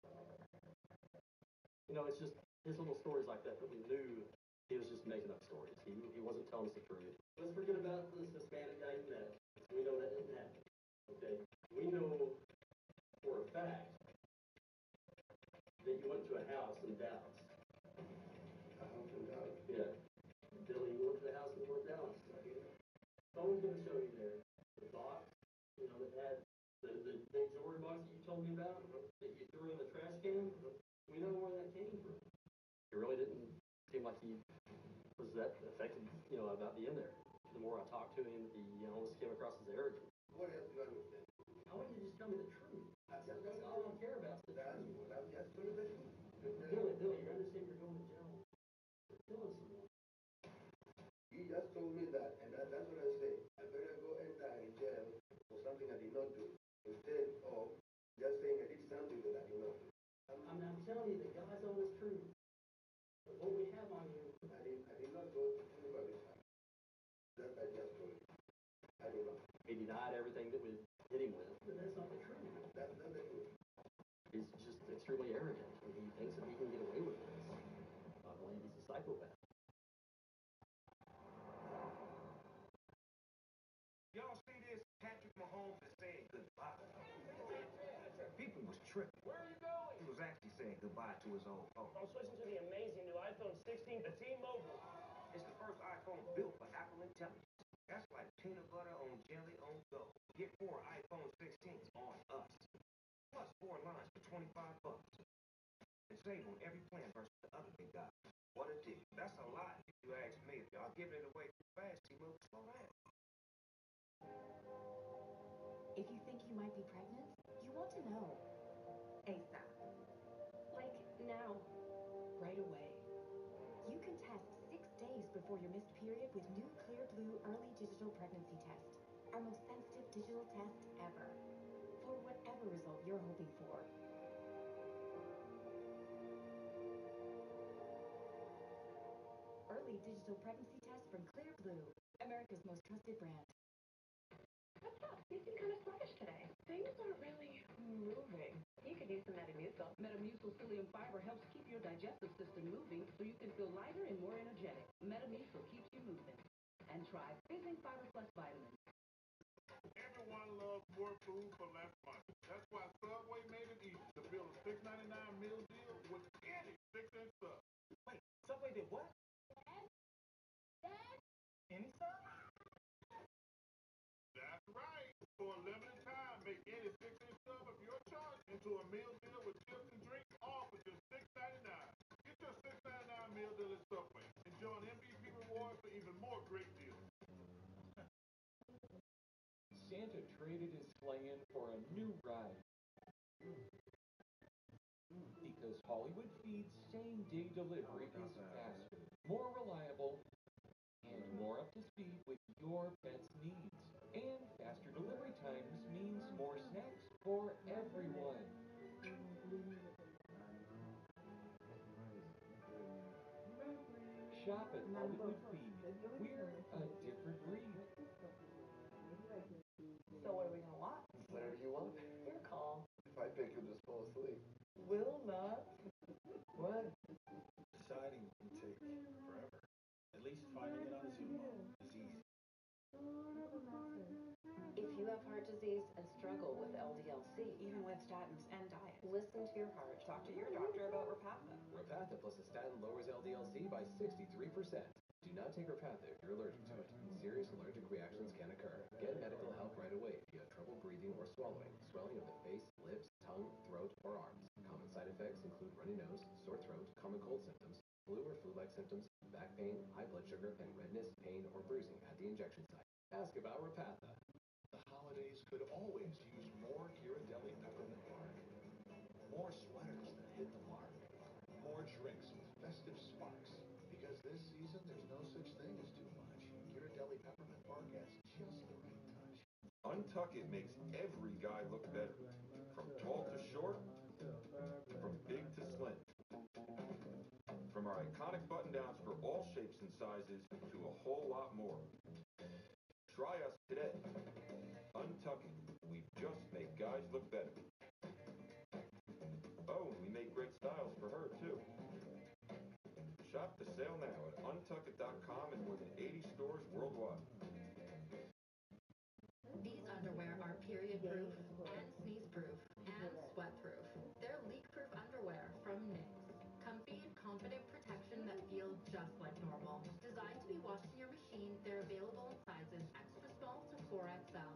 You know, it's just his little stories like that we knew he was just making up stories. He wasn't telling us the truth. Let's forget about this Hispanic guy you met. We know that didn't happen. Okay? We know for a fact that you went to a house in Dallas. A house in Dallas? Yeah. Billy, you went to the house in North Dallas. Someone's going to show you there. The box, you know, that had the big jewelry box that you told me about, that you threw in the trash can. We know where that came from. It really didn't seem like he was that affected, you know, about being there. The more I talked to him, he almost came across as arrogant. What else do I know then? I want you to just tell me the truth. That's all I care about. Is the truth. I'm just telling the truth. Billy, you understand you're going to jail for killing someone. He just told me that, and that's what I say. I better go and die in jail for something I did not do, instead of just saying I did something that I did not do. I'm telling you, the God's honest truth. But what we have on you, I did not go to anybody's house. That I just told you. I did not. he denied everything that we hit him with. But that's not the truth. That's not the truth. He's just extremely arrogant, and he thinks that he can get away with this. I believe he's a psychopath. Y'all see this? Patrick Mahomes is saying goodbye. People was tripping. Where are you going? He was actually saying goodbye to his old phone. I'm switching to the amazing new iPhone 16 to T-Mobile. It's the first iPhone built for Apple intelligence. That's like peanut butter on jelly on go. Get 4 iPhone 16s on us. Plus 4 lines for $25. And save on every plan versus the other big guy. What a deal. That's a lot if you ask me. If y'all giving it away too fast, T-Mobile, slow down. If you think you might be pregnant, you want to know. ASAP. Like now. Right away. You can test 6 days before your missed period with new Clear Blue Early Digital Pregnancy Test. Our most sensitive digital test ever. For whatever result you're hoping for. Early Digital Pregnancy Test from Clear Blue, America's most trusted brand. What's up? You seem kind of sluggish today. Things aren't really moving. You could use some Metamucil. Metamucil psyllium fiber helps keep your digestive system moving so you can feel lighter and more energetic. Metamucil keeps you moving. And try Fizzing Fiber Plus Vitamin. Everyone loves more food for less money. That's why Subway made it easy to build a $6.99 meal deal with any 6-inch sub. Wait, Subway did what? Any sub? That's right. For a limited time, make any 6-inch sub of your choice into a meal deal with chips and drinks, all for just $6.99. Get your $6.99 meal deal at Subway. Enjoy an MVP reward for even more great deals. Santa traded his sleigh in for a new ride. Because Hollywood Feed's same-day delivery is faster, more reliable, and more up to speed with your pet's needs. And faster delivery times means more snacks for everyone. Shop at Hollywood Feed. We're a different breed. So what are we gonna watch? Whatever you want. Your call. If I pick, you'll just fall asleep. Will not. What? Deciding can take forever. At least finding it on Zoom is easy. If you have heart disease and struggle with LDL-C, Even with statins and diet. listen to your heart. Talk to your doctor about Repatha. Repatha plus a statin lowers LDL-C by 63%. Do not take Repatha if you're allergic to it. Serious allergic reactions can occur. Get medical help right away if you have trouble breathing or swallowing, swelling of the face, lips, tongue, throat, or arms. Common side effects include runny nose, sore throat, common cold symptoms, flu or flu-like symptoms, back pain, high blood sugar, and redness, pain, or bruising at the injection site. Ask about Repatha. The holidays could always use more Ghirardelli peppermint bark. More sweaters that hit the mark. More drinks with festive sparks. Because this season, there's no such thing as too much. Ghirardelli peppermint bark has just the right touch. Untuck It makes every guy look better. From tall to short, from big to slim. From our iconic button-downs for all shapes and sizes to a whole lot more. Try us today. Untuck It. We just make guys look better. Oh, and we make great styles for her, too. Shop the sale now at untuckit.com and more than 80 stores worldwide. These underwear are period-proof and sneeze-proof and sweat-proof. They're leak-proof underwear from NYX. Comfy, confident protection that feels just like normal. Designed to be washed in your machine, they're available in sizes extra small to 4XL.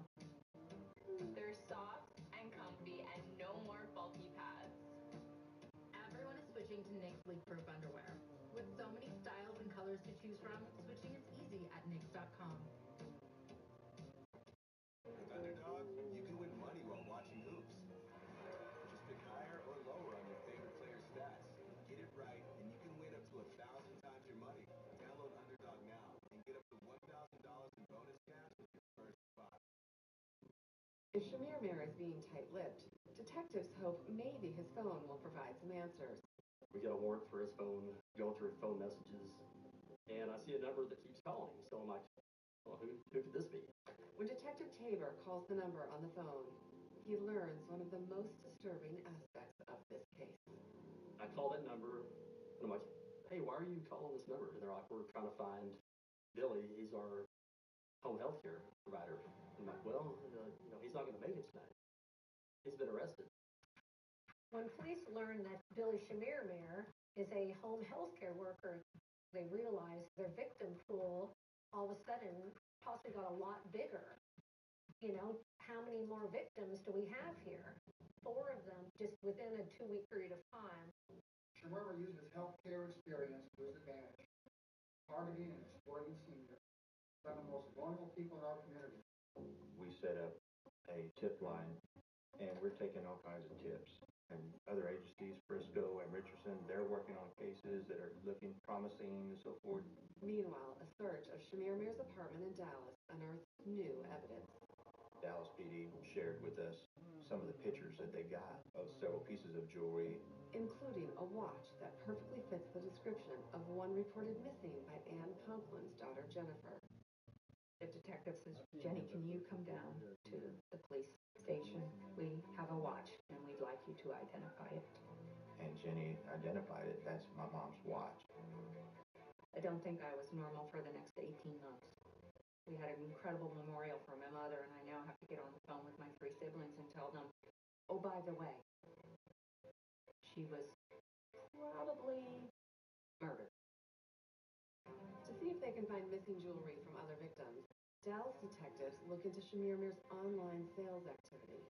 They're soft and comfy and no more bulky pads. Everyone is switching to NYX leak-proof underwear. With so many styles and colors to choose from, switching is easy at NYX.com. With Underdog, you can win money while watching hoops. Just pick higher or lower on your favorite player's stats. Get it right, and you can win up to 1,000 times your money. Download Underdog now and get up to $1,000 in bonus cash with your first spot. If Shamir Mir is being tight-lipped, detectives hope maybe his phone will provide some answers. We get a warrant for his phone, going through his phone messages, and I see a number that keeps calling. So I'm like, well, who could this be? When Detective Tabor calls the number on the phone, he learns one of the most disturbing aspects of this case. I call that number, and I'm like, hey, why are you calling this number? And they're like, we're trying to find Billy. He's our home health care provider. I'm like, well, he's not going to make it tonight. He's been arrested. When police learn that Billy Schmiermeyer is a home health care worker, they realize their victim pool all of a sudden possibly got a lot bigger. You know, how many more victims do we have here? 4 of them just within a 2-week period of time. Schmiermeyer used his healthcare experience to his advantage, targeting and exploiting seniors, some of the most vulnerable people in our community. We set up a tip line, and we're taking all kinds of tips. And other agencies, Frisco and Richardson, they're working on cases that are looking promising and so forth. Meanwhile, a search of Schmiermeyer's apartment in Dallas unearthed new evidence. Dallas PD shared with us some of the pictures that they got of several pieces of jewelry, including a watch that perfectly fits the description of one reported missing by Ann Conklin's daughter, Jennifer. The detective says, Jenny, can you come down to the police station? We have a watch, and we'd like you to identify it. And Jenny identified it. That's my mom's watch. I don't think I was normal for the next 18 months. We had an incredible memorial for my mother, and I now have to get on the phone with my 3 siblings and tell them, oh, by the way, she was probably murdered. To see if they can find missing jewelry from other victims, Dallas detectives look into Schmiermeyer's online sales activity,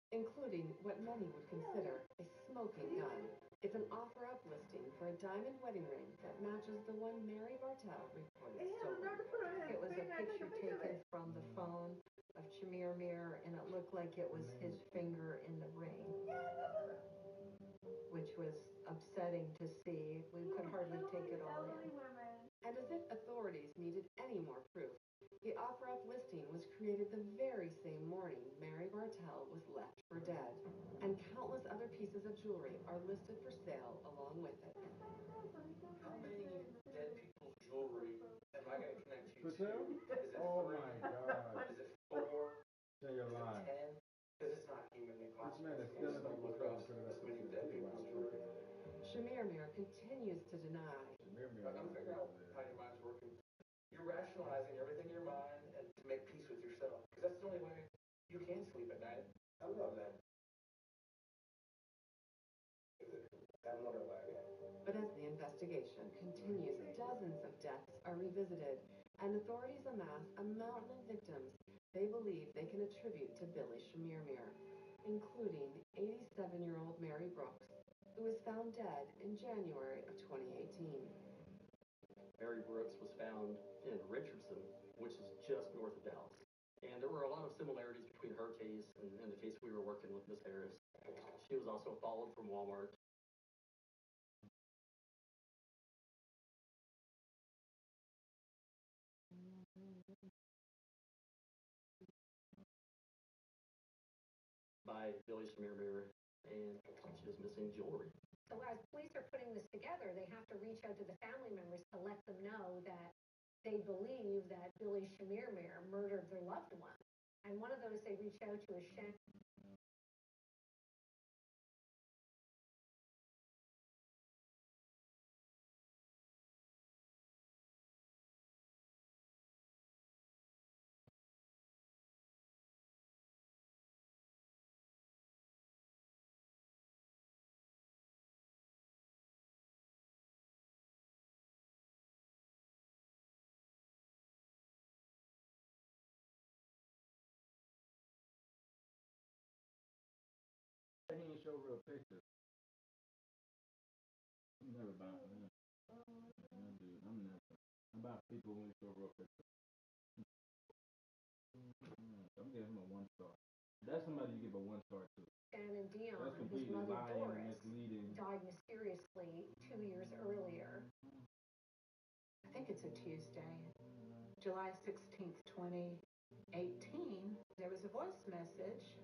including what many would consider a smoking gun. It's an offer-up listing for a diamond wedding ring that matches the one Mary Bartel reported stolen. It was a picture taken from the phone of Schmiermeyer, and it looked like it was his finger in the ring, which was upsetting to see. We could hardly take it all in. And as if authorities needed any more proof, the offer-up listing was created the very same morning Mary Bartel was left for dead, and countless other pieces of jewelry are listed for sale along with it. How many dead people's jewelry am I going to connect you to? Is it Oh 3? my God. Is it 4? Say you're lying. 10? Because it's not humanly This possible. man is stealing people's across stuff. this many dead people's jewelry. Schmiermeyer continues to deny. I'm figuring out how your mind's working. You're rationalizing everything in your mind and to make peace with yourself. Because that's the only way you can sleep at night. I love that. But as the investigation continues, dozens of deaths are revisited, and authorities amass a mountain of victims they believe they can attribute to Billy Schmiermeyer, including 87-year-old Mary Brooks, who was found dead in January of 2018. Mary Brooks was found in Richardson, which is just north of Dallas. And there were a lot of similarities between her case and the case we were working with, Miss Harris. She was also followed from Walmart. By Billy Schmiermeyer, and she was missing jewelry. So as police are putting this together, they have to reach out to the family members to let them know that they believe that Billy Schmiermeyer murdered their loved one. And one of those they reach out to is Shank. He ain't show real pictures. I'm never about that. I'm never about people when you show real pictures. I'm giving him a 1 star. That's somebody you give a 1 star to. Shannon Dion, That's his completely mother lying, Doris, misleading. died mysteriously 2 years earlier. I think it's a Tuesday, July 16th, 2018. There was a voice message